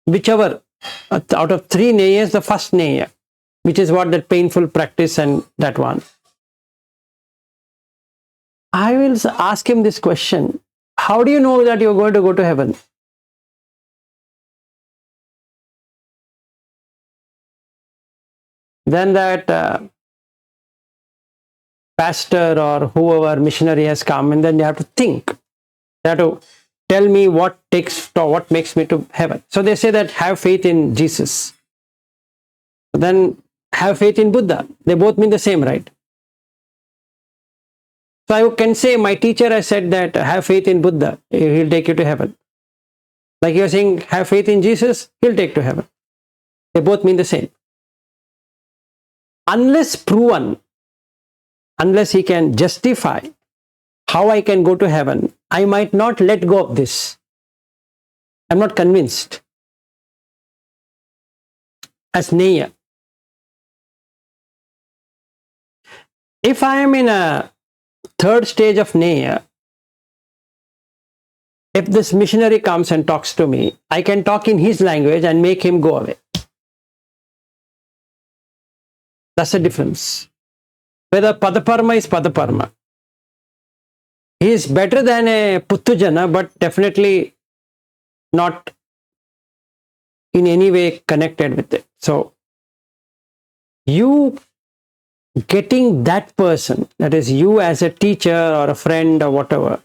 whichever, out of 3 Neyas, the first Neya, which is what that painful practice and that one, I will ask him this question. How do you know that you're going to go to heaven? Then that pastor or whoever missionary has come, and then they have to think. They have to tell me what makes me to heaven. So they say that have faith in Jesus. Then have faith in Buddha. They both mean the same, right? So I can say my teacher has said that have faith in Buddha, he'll take you to heaven. Like you're saying have faith in Jesus, he'll take you to heaven. They both mean the same. Unless proven unless he can justify how I can go to heaven, I might not let go of this. I'm not convinced. As Neya. If I am in a third stage of Neya, if this missionary comes and talks to me, I can talk in his language and make him go away. That's the difference. Whether Padaparma is Padaparma. He is better than a Puttujana, but definitely not in any way connected with it. So, you getting that person, that is you as a teacher or a friend or whatever,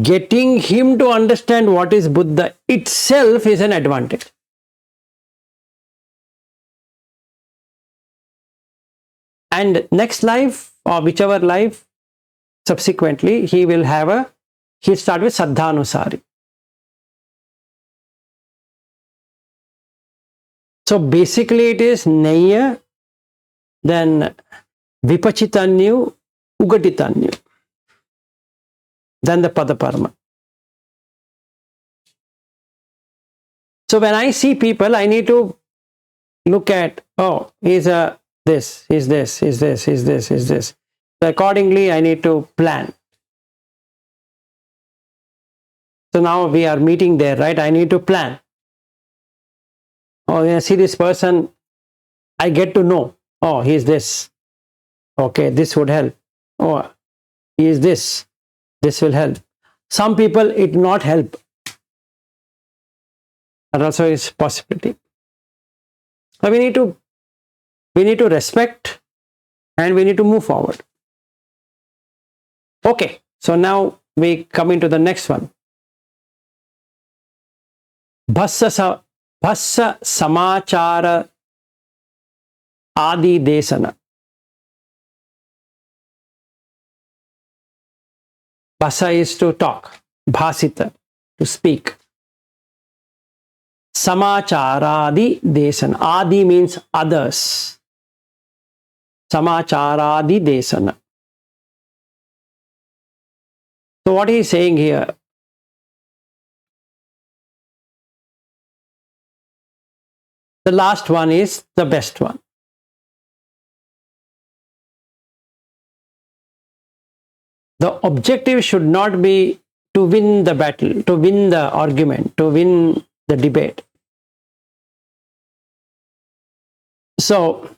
getting him to understand what is Buddha itself is an advantage. And next life or whichever life subsequently, he'll start with Saddhanusari. So basically it is Neya, then Vipachitanyu, Ugaditanyu, then the Padaparma. So when I see people, I need to look at, oh, he's this, he's this, he's this, he's this, he's this. So accordingly, I need to plan. So now we are meeting there, right? I need to plan. Oh, when I see this person, I get to know, oh, he's this. Okay, this would help. Oh, he is this. This will help. Some people, it not help. That also is possibility. So we need to respect and we need to move forward. Okay, so now we come into the next one. Bhassa samachara adi desana. Bhasa is to talk. Bhasita, to speak. Samacharadi desana. Adi means others. Samacharadi desana. So what he is saying here? The last one is the best one. The objective should not be to win the battle, to win the argument, to win the debate. So,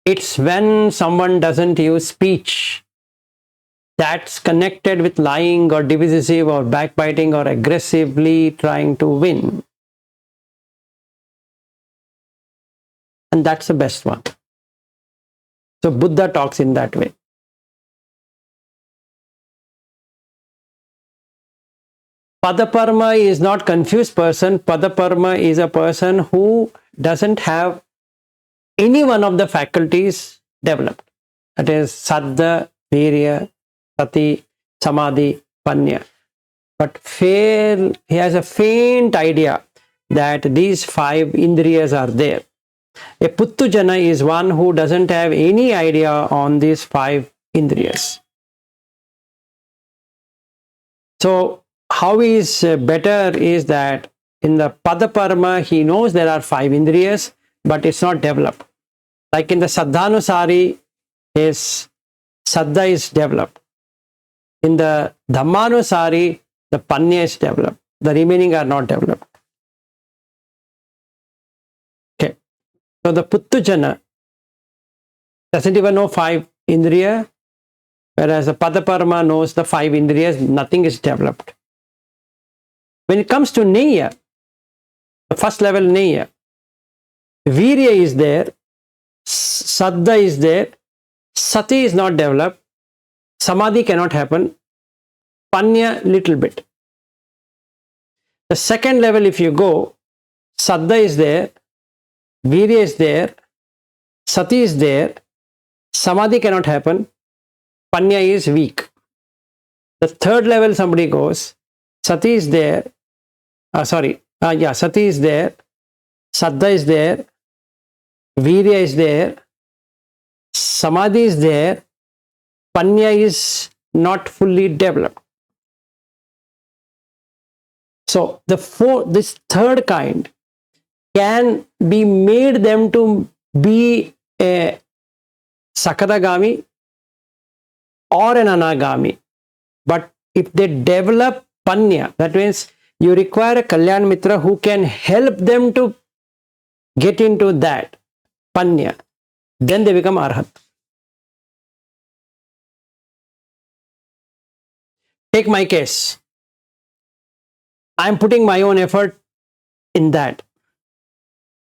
it's when someone doesn't use speech that's connected with lying or divisive or backbiting or aggressively trying to win. And that's the best one. So, Buddha talks in that way. Padaparma is not confused person. Padaparma is a person who doesn't have any one of the faculties developed. That is Saddha, Virya, Sati, Samadhi, Panya. But he has a faint idea that these 5 indriyas are there. A Puttujana is one who doesn't have any idea on these 5 indriyas. So, how is better is that in the Padaparma, he knows there are 5 indriyas, but it's not developed. Like in the Saddhanusari, his Saddha is developed. In the Dhammanusari, the Panya is developed. The remaining are not developed. Okay. So the Puttujana doesn't even know 5 indriya, whereas the Padaparma knows the 5 indriyas, nothing is developed. When it comes to Neya, the first level Neya, Virya is there, Saddha is there, Sati is not developed, Samadhi cannot happen, Panya little bit. The second level, if you go, Saddha is there, Virya is there, Sati is there, Samadhi cannot happen, Panya is weak. The third level somebody goes, Sati is there, Sati is there, Saddha is there, Virya is there, samadhi is there, panya is not fully developed. So this third kind can be made them to be a sakadagami or an anagami. But if they develop panya, that means you require a Kalyan Mitra who can help them to get into that panya, then they become arhat. Take my case. I am putting my own effort in that.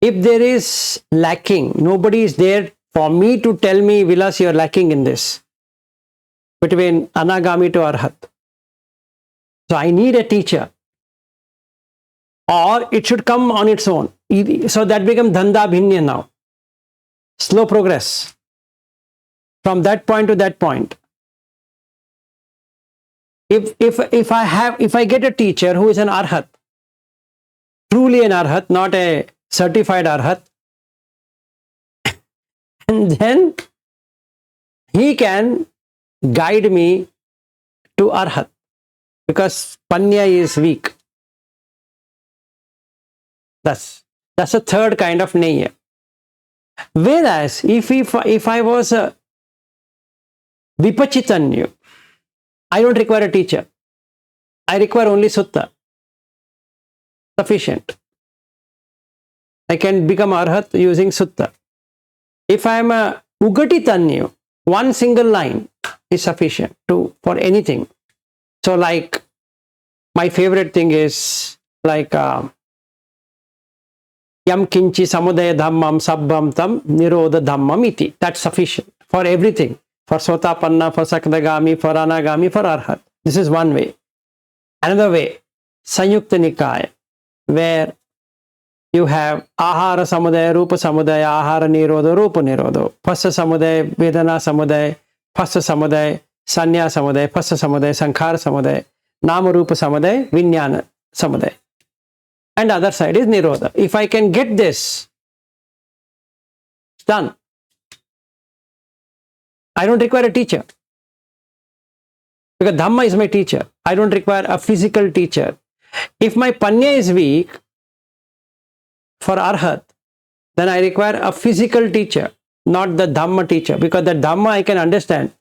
If there is lacking, nobody is there for me to tell me, Vilas, you are lacking in this, between anagami to arhat. So I need a teacher, or it should come on its own. So that becomes dhanda bhinya now. Slow progress from that point to that point. If I get a teacher who is an arhat, truly an arhat, not a certified arhat, and then he can guide me to arhat, because panya is weak. That's a third kind of neya. Whereas if I was a vipachitanyu, I don't require a teacher. I require only sutta. Sufficient. I can become arhat using sutta. If I am a ugatitanyu, one single line is sufficient for anything. So like my favorite thing is like yam kinchi samudaya dhammam sabbam tam nirodha dhammam iti. That's sufficient for everything. For sotapanna, for sakadagami, for anagami, for arhat. This is one way. Another way, Sanyukta Nikaya, where you have ahara samudaya, rupa samudaya, ahara nirodha, rupa nirodha, phassa samudaya, vedana samudaya, phassa samudaya, sanya samudaya, phassa samudaya, sankhara samudaya, nama rupa samudaya, vinyana samudaya. And other side is nirodha. If I can get this, it's done. I don't require a teacher, because Dhamma is my teacher. I don't require a physical teacher. If my panya is weak for arhat, then I require a physical teacher, not the Dhamma teacher, because the Dhamma I can understand,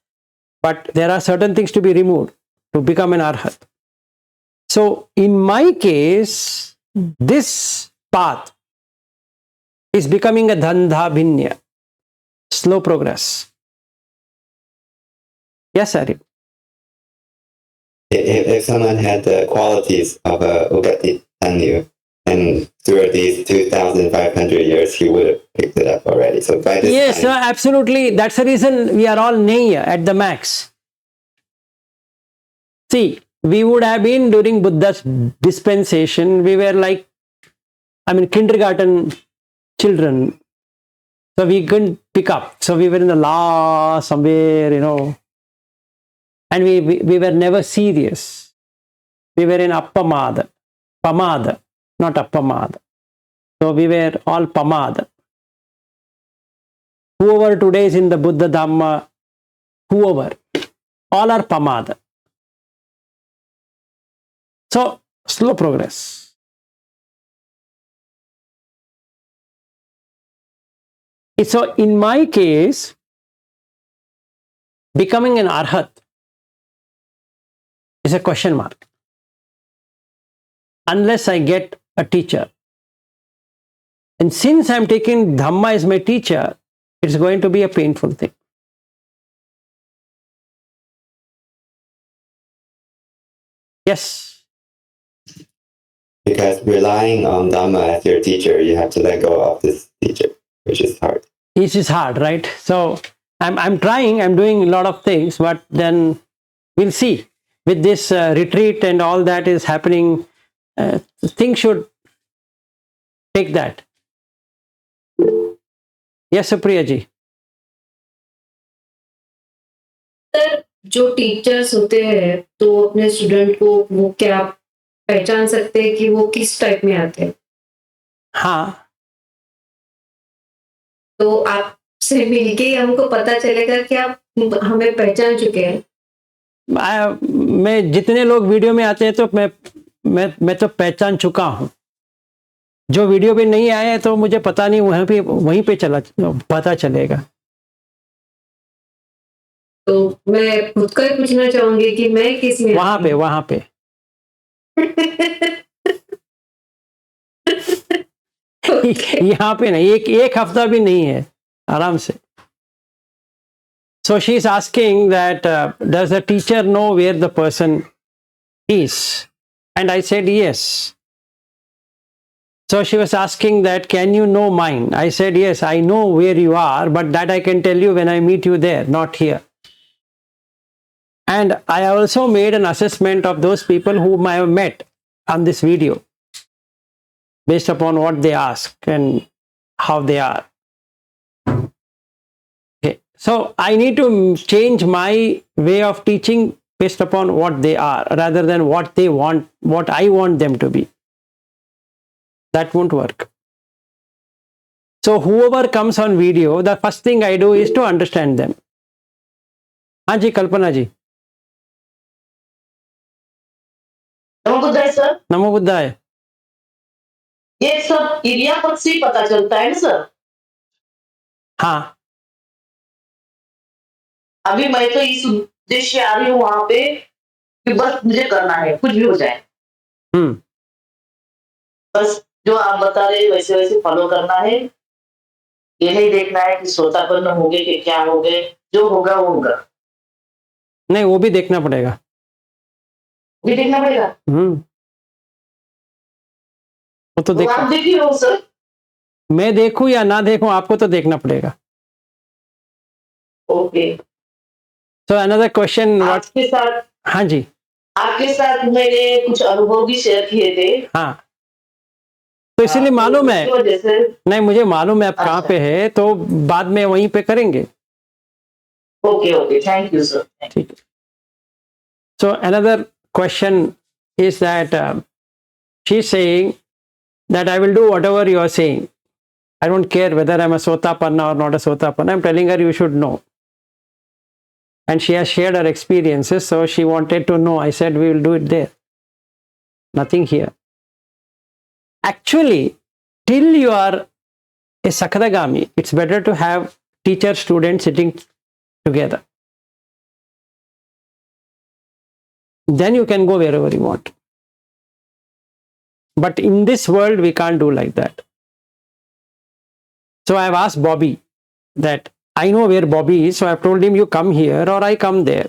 but there are certain things to be removed to become an arhat. So in my case, this path is becoming a dhandha bhinya, slow progress. Yes, Arif. If someone had the qualities of a Ugati Tanyu, and through these 2,500 years, he would have picked it up already. So by this yes, time, absolutely. That's the reason we are all neya at the max. See, we would have been during Buddha's dispensation, we were like, kindergarten children. So we couldn't pick up. So we were in the last somewhere, and we were never serious. We were in appamada, pamada, not appamada. So we were all pamada. Whoever today is in the Buddha Dhamma, whoever, all are pamada. So slow progress. So in my case, becoming an arhat is a question mark. Unless I get a teacher. And since I'm taking Dhamma as my teacher, it's going to be a painful thing. Yes. because relying on Dhamma as your teacher, you have to let go of this teacher, which is hard. It is hard, right? So I'm trying, I'm doing a lot of things, but then we'll see. With this retreat and all that is happening, things should take that. Yes, Supriya ji. Sir जो teachers होते हैं तो अपने student को वो क्या पहचान सकते हैं कि वो किस टाइप में आते हैं? हाँ, तो आप से मिलके ही हमको पता चलेगा कि आप हमें पहचान चुके हैं। मैं जितने लोग वीडियो में आते हैं तो मैं तो पहचान चुका हूँ। जो वीडियो पे नहीं आए हैं तो मुझे पता नहीं, वहीं पे चला पता चलेगा। तो मैं खुद का ही पूछना चाहूंगी कि मैं किस में वहां पे यहाँ पे नहीं, एक हफ्ता भी नहीं है, आराम से। So she is asking that does the teacher know where the person is? And I said yes. So she was asking that, can you know mine? I said yes, I know where you are, but that I can tell you when I meet you there, not here. And I also made an assessment of those people whom I have met on this video based upon what they ask and how they are. Okay. So I need to change my way of teaching based upon what they are rather than what they want, what I want them to be. That won't work. So whoever comes on video, the first thing I do is to understand them. हाँ जी, कल्पना जी। नमो बुद्धाय sir. नमो बुद्धाय। ये सब क्रिया पद से ही पता चलता है ना सर? हाँ, अभी मैं तो इस उद्देश्य आ रही हूँ वहां पे कि बस मुझे करना है, कुछ भी हो जाए। बस जो आप बता रहे वैसे वैसे फॉलो करना है। ये नहीं देखना है कि श्रोतापन्न होंगे कि क्या होंगे, जो होगा वो होगा। नहीं, वो भी देखना पड़ेगा। भी देखना पड़ेगा। वो तो वो आप देखिए हो सर। मैं देखूं या ना देखूं, आपको तो देखना पड़ेगा। ओके। So another question, आपके साथ, हाँ जी, आपके साथ मैंने कुछ अनुभव भी शेयर किए थे। हाँ, तो इसीलिए मालूम है। नहीं, मुझे मालूम है आप कहाँ पे है, तो बाद में वहीं पे करेंगे। Okay okay, thank you sir. ठीक है। So another question is that she's saying that I will do whatever you are saying. I don't care whether I'm a Sotapanna or not a Sotapanna. I'm telling her you should know. And she has shared her experiences, so she wanted to know. I said we will do it there. Nothing here. Actually, till you are a Sakadagami, it's better to have teacher student sitting together. Then you can go wherever you want. But in this world, we can't do like that. So I've asked Bobby that I know where Bobby is, so I've told him you come here or I come there.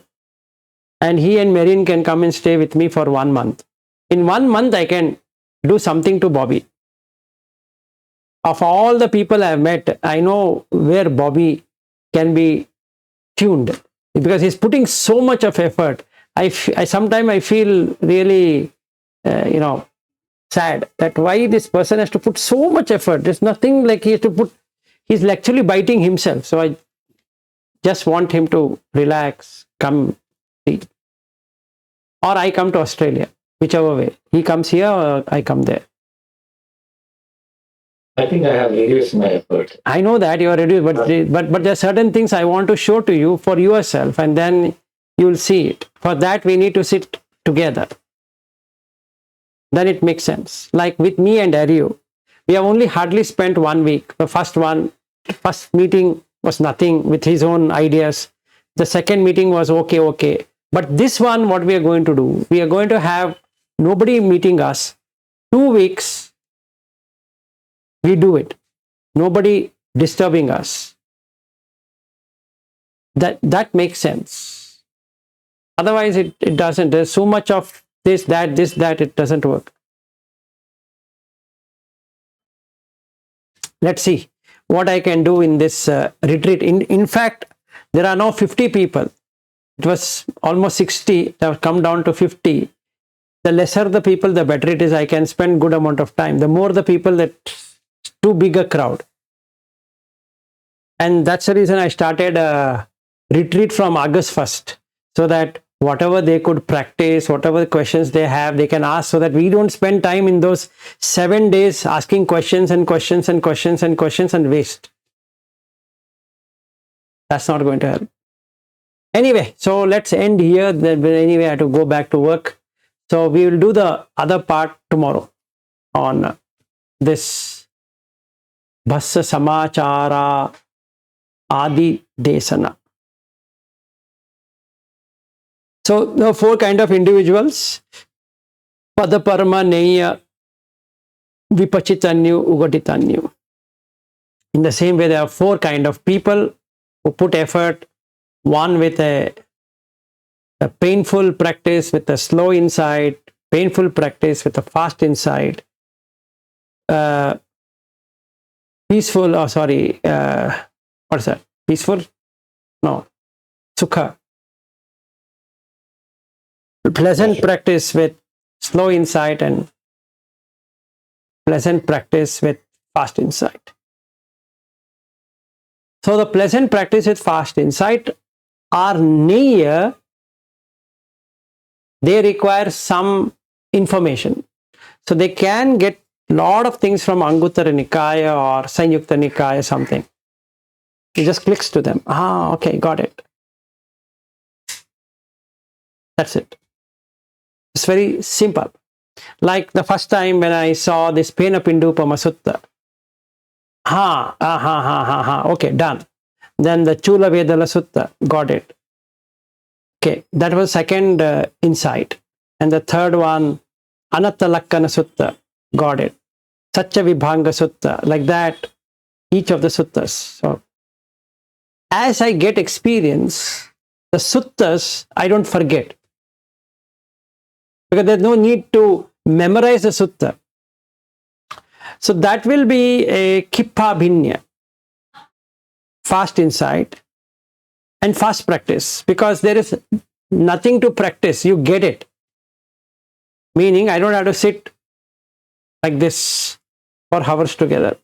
And he and Marin can come and stay with me for 1 month. In 1 month, I can do something to Bobby. Of all the people I've met, I know where Bobby can be tuned because he's putting so much of effort. I sometimes I feel really, sad that why this person has to put so much effort. There's nothing like he has to put. He's actually biting himself. So I just want him to relax, come see. Or I come to Australia, whichever way. He comes here or I come there. I think I have reduced my effort. I know that you are reduced, but there are certain things I want to show to you for yourself, and then you'll see it. For that, we need to sit together. Then it makes sense. Like with me and Aryu, we have only hardly spent 1 week. The first meeting was nothing with his own ideas. The second meeting was okay. But this one, what we are going to do, we are going to have nobody meeting us. 2 weeks, we do it. Nobody disturbing us. That makes sense. Otherwise, it doesn't. There's so much of this, that, it doesn't work. Let's see what I can do in this retreat. In fact, there are now 50 people. It was almost 60. They have come down to 50. The lesser the people, the better it is. I can spend good amount of time. The more the people, that's too big a crowd. And that's the reason I started a retreat from August 1st, so that whatever they could practice, whatever questions they have, they can ask, so that we don't spend time in those 7 days asking questions and waste. That's not going to help. Anyway, so let's end here. Anyway, I have to go back to work. So we will do the other part tomorrow on this Bhassa Samachara Adi Desana. So there are 4 kind of individuals: Padaparma, Neya, Vipachitanyu, Ugatitanyu. In the same way, there are 4 kind of people who put effort, one with a painful practice with a slow insight, painful practice with a fast insight, peaceful, what is that? Peaceful? No. Sukha. Pleasant practice with slow insight and pleasant practice with fast insight. So the pleasant practice with fast insight are near, they require some information. So they can get a lot of things from Anguttara Nikaya or Sanyukta Nikaya, something. It just clicks to them. Ah, okay, got it. That's it. It's very simple. Like the first time when I saw this Pena Pindupama Sutta. Okay, done. Then the Chula Vedala Sutta, got it. Okay, that was second insight. And the third one, Anatta Lakkana Sutta, got it. Satya Vibhanga Sutta, like that, each of the suttas. So, as I get experience, the suttas, I don't forget. Because there's no need to memorize the sutta. So that will be a Kippa Bhinya, fast insight and fast practice, because there is nothing to practice, you get it. Meaning I don't have to sit like this for hours together.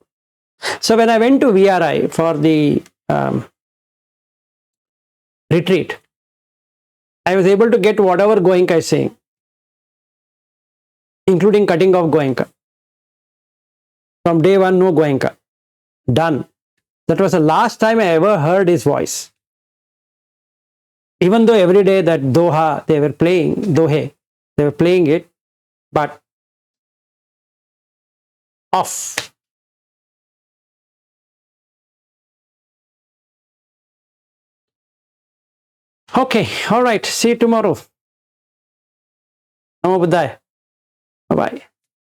So when I went to VRI for the retreat, I was able to get whatever Goenka is saying, including cutting off Goenka. From day 1, no Goenka. Done. That was the last time I ever heard his voice. Even though every day that Doha, they were playing, Dohe, they were playing it, but off. Okay, all right. See you tomorrow. Namo Buddhaya. Bye-bye.